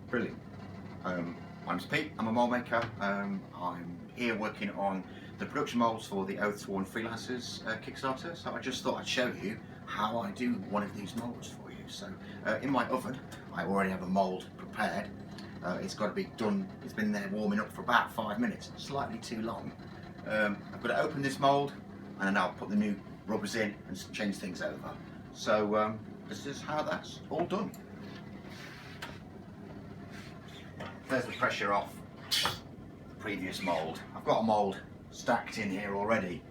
Brilliant. My name's Pete, I'm a mould maker. I'm here working on the production moulds for the Oaths Worn Freelancers Kickstarter, so I just thought I'd show you how I do one of these moulds for you. So in my oven I already have a mould prepared. It's got to be done, it's been there warming up for about 5 minutes, slightly too long. I've got to open this mould and then I'll put the new rubbers in and change things over. So this is how that's all done. There's the pressure off the previous mould. I've got a mould stacked in here already.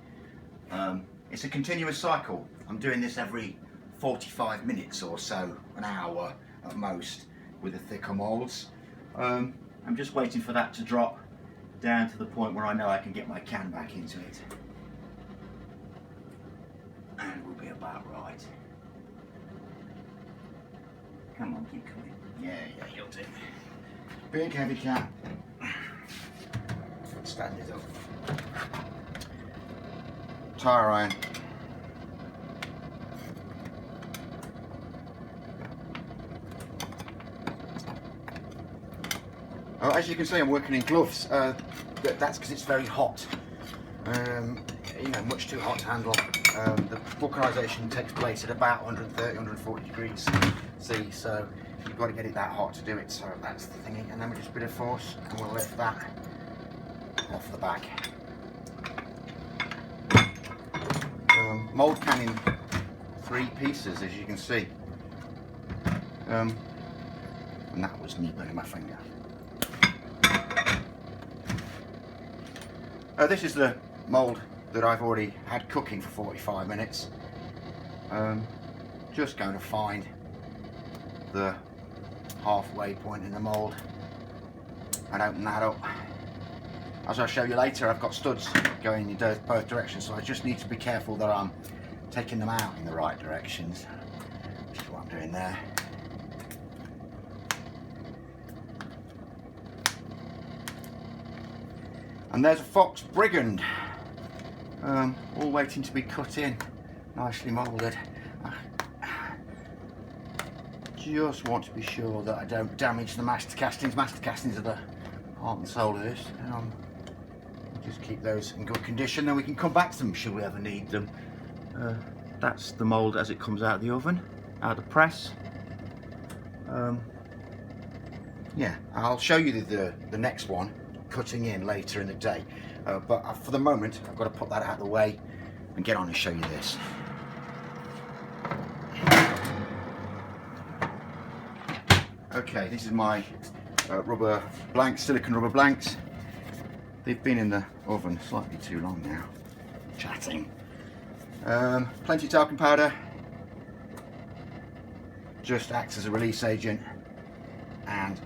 It's a continuous cycle. I'm doing this every 45 minutes or so, an hour at most, with the thicker moulds. I'm just waiting for that to drop down to the point where I know I can get my can back into it. And we'll be about right. Come on, keep coming. Yeah, you'll do. Big heavy can. Stand it up. Tire iron. Oh, as you can see, I'm working in gloves. That's because it's very hot. You know, much too hot to handle. The vulcanization takes place at about 130, 140 degrees C, so you've got to get it that hot to do it. So that's the thingy, and then with just a bit of force, and we'll lift that off the back. Mould can in 3 pieces, as you can see. And that was me burning my finger. This is the mould that I've already had cooking for 45 minutes. Just going to find the halfway point in the mould and open that up. As I'll show you later, I've got studs going in both directions, so I just need to be careful that I'm taking them out in the right directions, which is what I'm doing there. And there's a fox brigand, all waiting to be cut in, nicely moulded. Just want to be sure that I don't damage the master castings. Master castings are the heart and soul of this. Just keep those in good condition, then we can come back to them should we ever need them. That's the mould as it comes out of the oven, out of the press. Yeah, I'll show you the next one cutting in later in the day, but for the moment I've got to put that out of the way and get on and show you this. Okay, this is my rubber blanks, silicone rubber blanks. They've been in the oven slightly too long now, chatting. Plenty of talcum powder, just acts as a release agent, and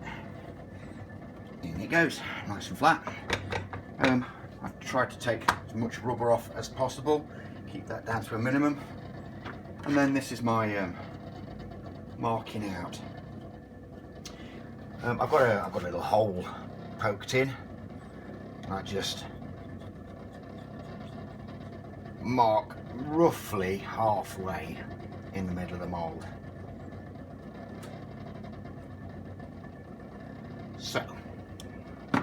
in it goes, nice and flat. I've tried to take as much rubber off as possible, keep that down to a minimum. And then this is my marking out. I've got a little hole poked in. I just mark roughly halfway in the middle of the mould. So, and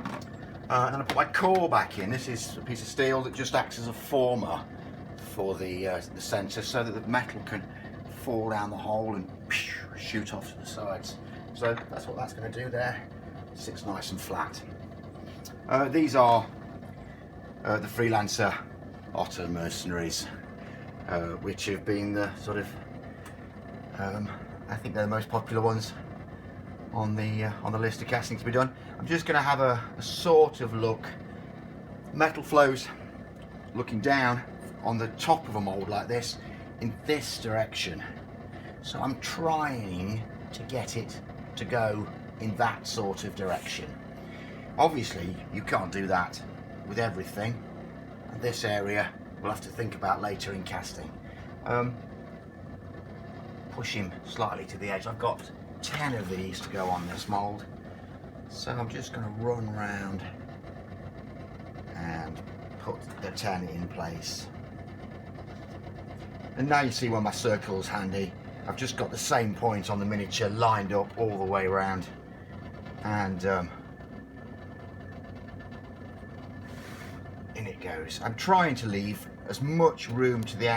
then I put my core back in. This is a piece of steel that just acts as a former for the centre, so that the metal can fall down the hole and shoot off to the sides. So that's what that's going to do there. Sits nice and flat. These are the Freelancer Otter mercenaries, which have been the sort of, I think they're the most popular ones on the list of castings to be done. I'm just going to have a sort of look. Metal flows looking down on the top of a mould like this in this direction. So I'm trying to get it to go in that sort of direction. Obviously you can't do that with everything, and this area we'll have to think about later in casting. Push him slightly to the edge. I've got 10 of these to go on this mould, so I'm just going to run round and put the 10 in place. And now you see where my circle's handy. I've just got the same point on the miniature lined up all the way around and in it goes. I'm trying to leave as much room to the